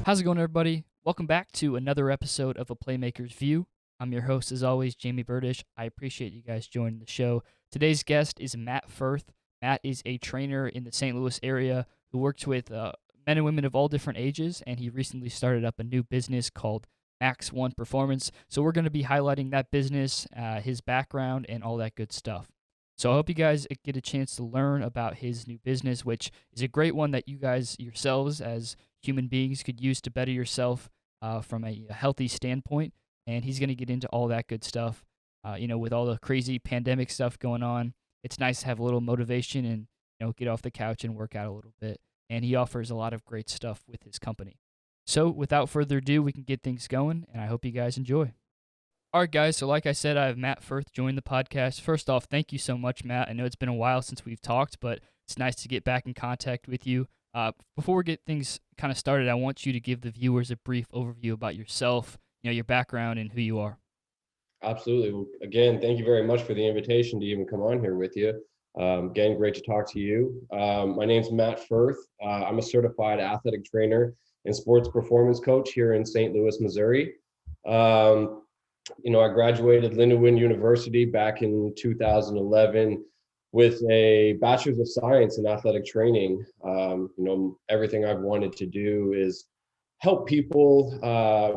How's it going, everybody? Welcome back to another episode of A Playmakers View. I'm your host, as always, Jamie Burdish. I appreciate you guys joining the show. Today's guest is Matt Firth. Matt is a trainer in the St. Louis area who works with men and women of all different ages, and he recently started up a new business called Max1 Performance. So we're going to be highlighting that business, his background, and all that good stuff. So I hope you guys get a chance to learn about his new business, which is a great one that you guys yourselves as human beings could use to better yourself from a healthy standpoint. And he's going to get into all that good stuff. With all the crazy pandemic stuff going on, it's nice to have a little motivation and get off the couch and work out a little bit. And he offers a lot of great stuff with his company. So without further ado, we can get things going, and I hope you guys enjoy. All right, guys. So like I said, I have Matt Firth join the podcast. First off, thank you so much, Matt. I know it's been a while since we've talked, but it's nice to get back in contact with you. Before we get things kind of started, I want you to give the viewers a brief overview about yourself, your background, and who you are. Absolutely. Well, again, thank you very much for the invitation to even come on here with you. Again, great to talk to you. My name's Matt Firth. I'm a certified athletic trainer and sports performance coach here in St. Louis, Missouri. I graduated Lindenwood University back in 2011 with a bachelor's of science in athletic training. Everything I've wanted to do is help people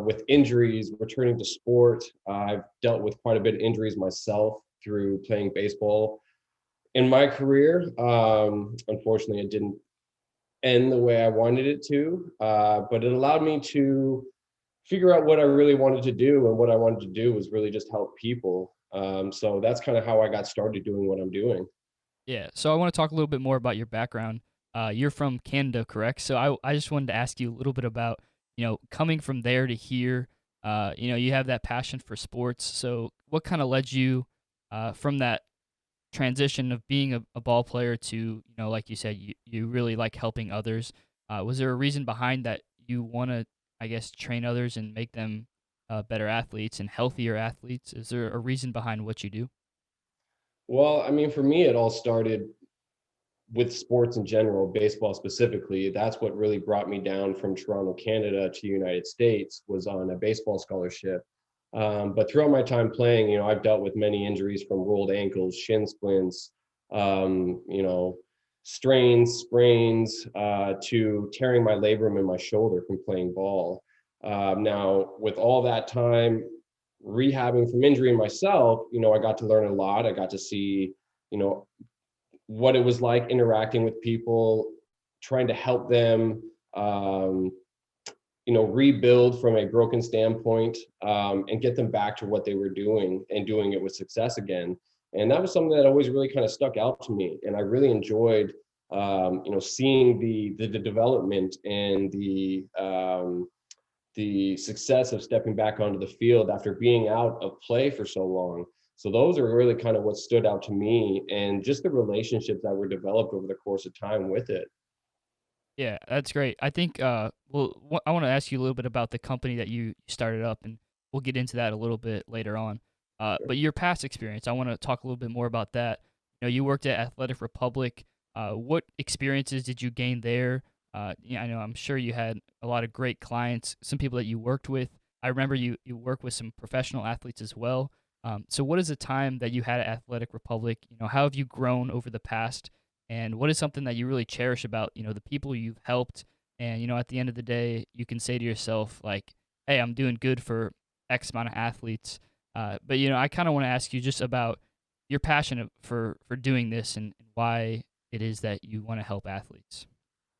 with injuries returning to sport. I've dealt with quite a bit of injuries myself through playing baseball in my career. Unfortunately, it didn't end the way I wanted it to, but it allowed me to figure out what I really wanted to do, and what I wanted to do was really just help people. So that's kind of how I got started doing what I'm doing. Yeah. So I want to talk a little bit more about your background. You're from Canada, correct? So I just wanted to ask you a little bit about, coming from there to here. You have that passion for sports. So what kind of led you from that transition of being a ball player to, like you said, you really like helping others? Was there a reason behind that you want to, I guess, train others and make them better athletes and healthier athletes? Is there a reason behind what you do? Well, I mean, for me, it all started with sports in general, baseball specifically. That's what really brought me down from Toronto, Canada to the United States, was on a baseball scholarship. But throughout my time playing, I've dealt with many injuries, from rolled ankles, shin splints, um, you know, strains, sprains, to tearing my labrum in my shoulder from playing ball. Now, with all that time rehabbing from injury myself, I got to learn a lot. I got to see, you know, what it was like interacting with people, trying to help them, rebuild from a broken standpoint, and get them back to what they were doing and doing it with success again. And that was something that always really kind of stuck out to me. And I really enjoyed, seeing the development and the success of stepping back onto the field after being out of play for so long. So those are really kind of what stood out to me, and just the relationships that were developed over the course of time with it. Yeah, that's great. I think, I want to ask you a little bit about the company that you started up, and we'll get into that a little bit later on. But your past experience, I want to talk a little bit more about that. You worked at Athletic Republic. What experiences did you gain there? I know I'm sure you had a lot of great clients, some people that you worked with. I remember you work with some professional athletes as well. So what is the time that you had at Athletic Republic? How have you grown over the past? And what is something that you really cherish about, the people you've helped? And, at the end of the day, you can say to yourself, like, hey, I'm doing good for X amount of athletes. But, I kind of want to ask you just about your passion for doing this, and why it is that you want to help athletes.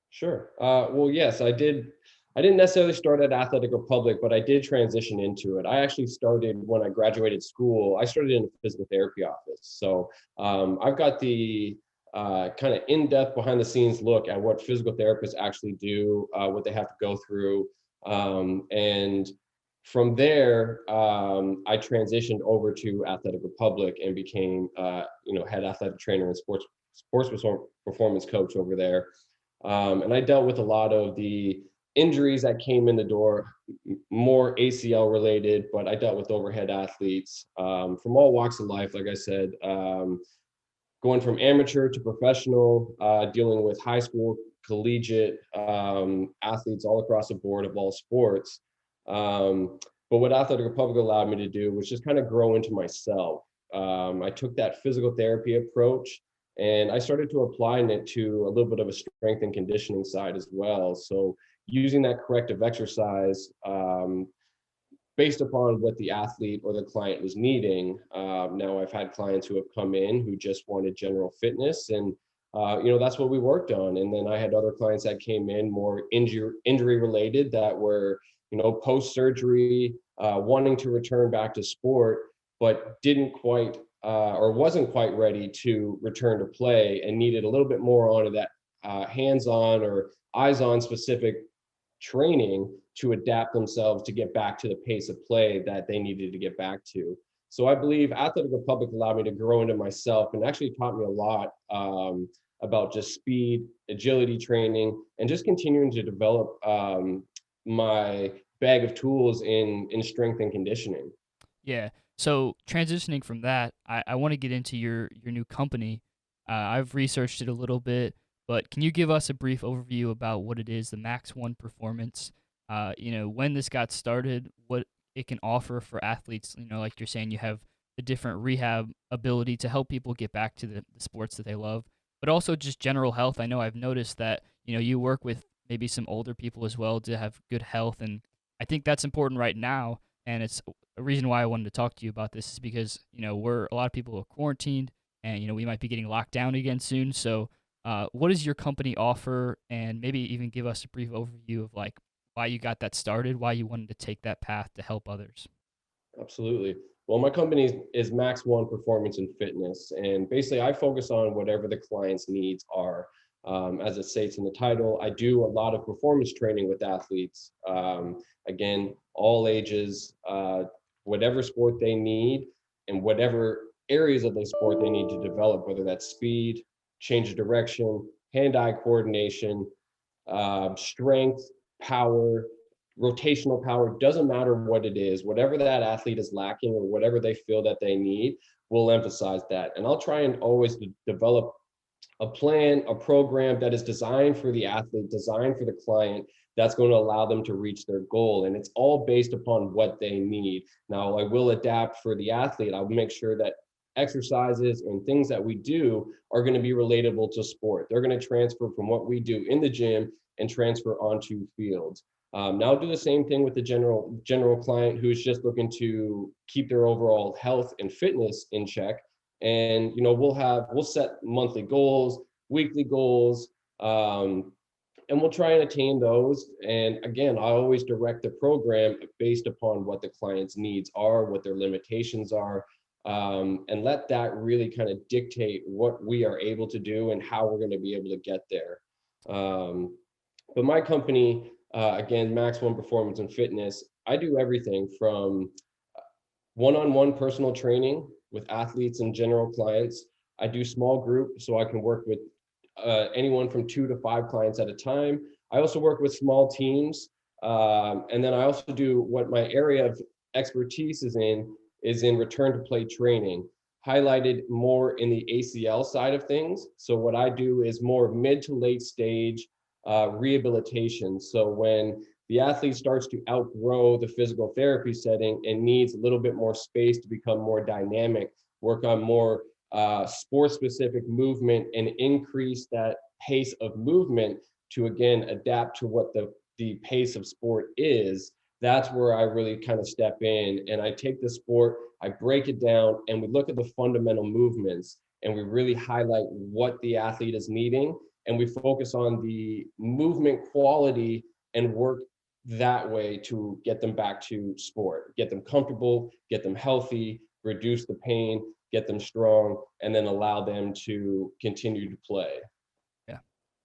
Sure. Well, yes, I did. I didn't necessarily start at Athletic Republic, but I did transition into it. I actually started when I graduated school. I started in a physical therapy office. So I've got the kind of in-depth behind the scenes look at what physical therapists actually do, what they have to go through. And from there, I transitioned over to Athletic Republic and became, head athletic trainer and sports performance coach over there. And I dealt with a lot of the injuries that came in the door, more ACL related, but I dealt with overhead athletes from all walks of life, like I said, going from amateur to professional, dealing with high school collegiate athletes all across the board of all sports. But what Athletic Republic allowed me to do was just kind of grow into myself. I took that physical therapy approach and I started to apply it to a little bit of a strength and conditioning side as well. So using that corrective exercise based upon what the athlete or the client was needing. Now I've had clients who have come in who just wanted general fitness, and that's what we worked on. And then I had other clients that came in more injury related that were post surgery, wanting to return back to sport, but didn't quite or wasn't quite ready to return to play and needed a little bit more onto that hands-on or eyes-on specific training to adapt themselves to get back to the pace of play that they needed to get back to. So I believe Athletic Republic allowed me to grow into myself and actually taught me a lot about just speed, agility training, and just continuing to develop my bag of tools in strength and conditioning. Yeah. So transitioning from that, I want to get into your new company. I've researched it a little bit, but can you give us a brief overview about what it is, the Max1 Performance? When this got started, what it can offer for athletes. Like you're saying, you have the different rehab ability to help people get back to the sports that they love, but also just general health. I know I've noticed that you work with maybe some older people as well to have good health, and I think that's important right now. And it's a reason why I wanted to talk to you about this is because we're a lot of people are quarantined, and we might be getting locked down again soon. So, what does your company offer, and maybe even give us a brief overview of like why you got that started, why you wanted to take that path to help others. Absolutely. Well, my company is Max1 Performance and Fitness, and basically I focus on whatever the client's needs are. As it states in the title, I do a lot of performance training with athletes. Again, all ages, whatever sport they need, and whatever areas of the sport they need to develop, whether that's speed, change of direction, hand-eye coordination, strength, power, rotational power, doesn't matter what it is, whatever that athlete is lacking or whatever they feel that they need, we'll emphasize that. And I'll try and always develop a plan, a program that is designed for the athlete, designed for the client, that's going to allow them to reach their goal. And it's all based upon what they need. Now, I will adapt for the athlete. I'll make sure that exercises and things that we do are going to be relatable to sport. They're going to transfer from what we do in the gym and transfer onto fields. Now I'll do the same thing with the general client who's just looking to keep their overall health and fitness in check. And we'll set monthly goals, weekly goals, and we'll try and attain those. And again, I always direct the program based upon what the client's needs are, what their limitations are, and let that really kind of dictate what we are able to do and how we're going to be able to get there. But my company, again, Max1 Performance and Fitness, I do everything from one-on-one personal training with athletes and general clients. I do small group, so I can work with anyone from 2 to 5 clients at a time. I also work with small teams. And then I also do what my area of expertise is in return to play training, highlighted more in the ACL side of things. So what I do is more mid to late stage rehabilitation. So when the athlete starts to outgrow the physical therapy setting and needs a little bit more space to become more dynamic, work on more sport specific movement and increase that pace of movement to again adapt to what the pace of sport is, that's where I really kind of step in and I take the sport, I break it down, and we look at the fundamental movements and we really highlight what the athlete is needing, and we focus on the movement quality and work that way to get them back to sport, get them comfortable, get them healthy, reduce the pain, get them strong, and then allow them to continue to play. Yeah.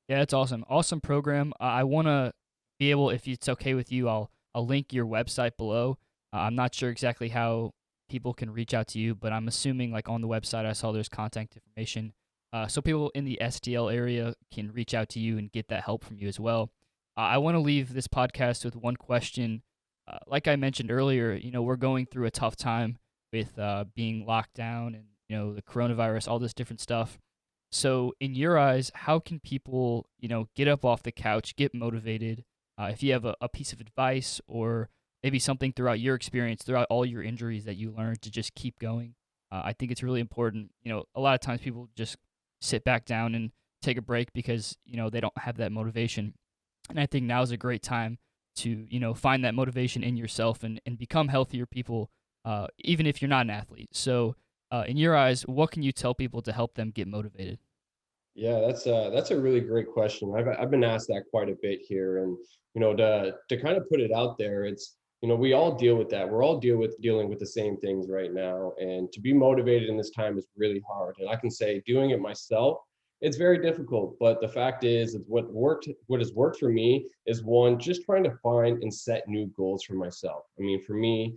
Yeah, that's awesome. Awesome program. I want to be able, if it's okay with you, I'll link your website below. I'm not sure exactly how people can reach out to you, but I'm assuming like on the website I saw there's contact information. So people in the STL area can reach out to you and get that help from you as well. I want to leave this podcast with one question. Like I mentioned earlier, we're going through a tough time with being locked down and the coronavirus, all this different stuff. So, in your eyes, how can people, get up off the couch, get motivated? If you have a piece of advice or maybe something throughout your experience, throughout all your injuries that you learned to just keep going, I think it's really important. A lot of times people just sit back down and take a break because, they don't have that motivation. And I think now is a great time to, find that motivation in yourself and become healthier people, even if you're not an athlete. So, in your eyes, what can you tell people to help them get motivated? Yeah, that's a really great question. I've been asked that quite a bit here, and to kind of put it out there, it's we all deal with that. We're all dealing with the same things right now, and to be motivated in this time is really hard. And I can say doing it myself, it's very difficult. But the fact is what has worked for me is one, just trying to find and set new goals for myself. I mean, for me,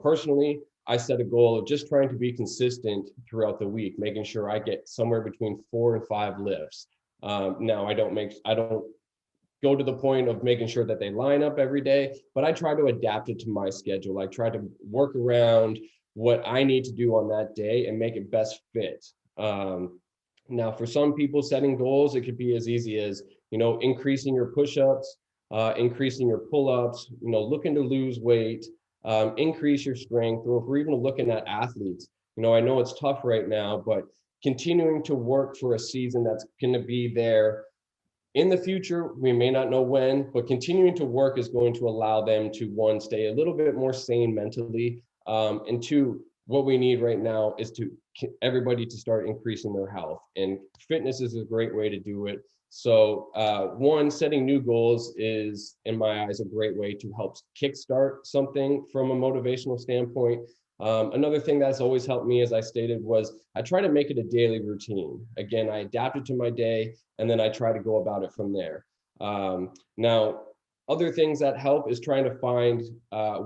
personally, I set a goal of just trying to be consistent throughout the week, making sure I get somewhere between 4 and 5 lifts. Now I don't go to the point of making sure that they line up every day, but I try to adapt it to my schedule. I try to work around what I need to do on that day and make it best fit. Now, for some people, setting goals, it could be as easy as increasing your push-ups, increasing your pull-ups, looking to lose weight, increase your strength, or if we're even looking at athletes, I know it's tough right now, but continuing to work for a season that's going to be there in the future, we may not know when, but continuing to work is going to allow them to, one, stay a little bit more sane mentally, and two, what we need right now is to everybody to start increasing their health, and fitness is a great way to do it. So one, setting new goals is, in my eyes, a great way to help kickstart something from a motivational standpoint. Another thing that's always helped me, as I stated, was I try to make it a daily routine. Again, I adapt it to my day, and then I try to go about it from there. Now, other things that help is trying to find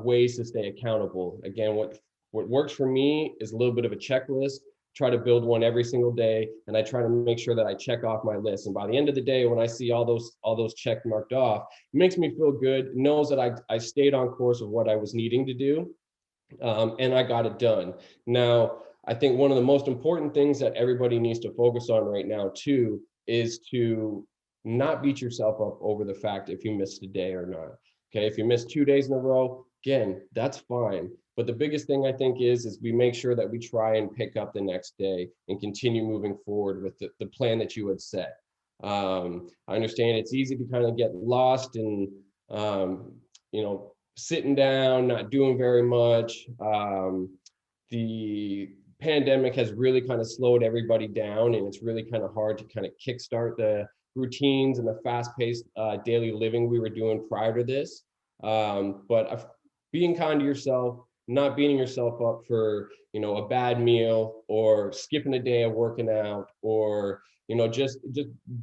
ways to stay accountable. Again, what works for me is a little bit of a checklist. Try to build one every single day, and I try to make sure that I check off my list. And by the end of the day, when I see all those check marked off, it makes me feel good. It knows that I stayed on course of what I was needing to do, and I got it done. Now, I think one of the most important things that everybody needs to focus on right now too is to not beat yourself up over the fact if you missed a day or not. Okay, if you miss 2 days in a row, again, that's fine. But the biggest thing I think is we make sure that we try and pick up the next day and continue moving forward with the plan that you had set. I understand it's easy to kind of get lost and sitting down, not doing very much. The pandemic has really kind of slowed everybody down, and it's really kind of hard to kind of kickstart the routines and the fast-paced daily living we were doing prior to this. But being kind to yourself, not beating yourself up for a bad meal or skipping a day of working out, or just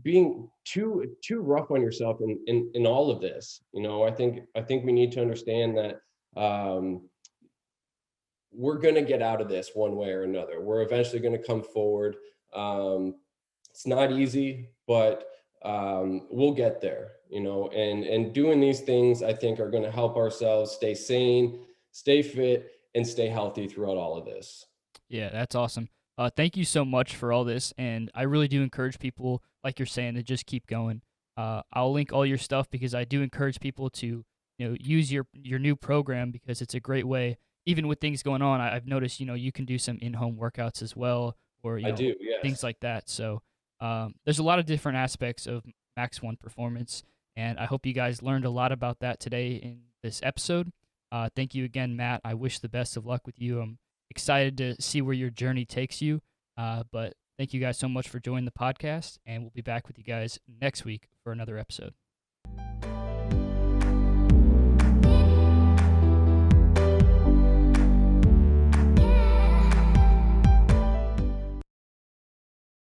being too rough on yourself in all of this. I think we need to understand that we're going to get out of this one way or another. We're eventually going to come forward. It's not easy, but we'll get there. And doing these things, I think, are going to help ourselves stay sane, stay fit, and stay healthy throughout all of this. Yeah, that's awesome. Thank you so much for all this, and I really do encourage people, like you're saying, to just keep going. I'll link all your stuff because I do encourage people to, use your new program because it's a great way. Even with things going on, I've noticed, you can do some in-home workouts as well, or I do, things yes. like that. So there's a lot of different aspects of Max1 Performance, and I hope you guys learned a lot about that today in this episode. Thank you again, Matt. I wish the best of luck with you. I'm excited to see where your journey takes you. But thank you guys so much for joining the podcast, and we'll be back with you guys next week for another episode.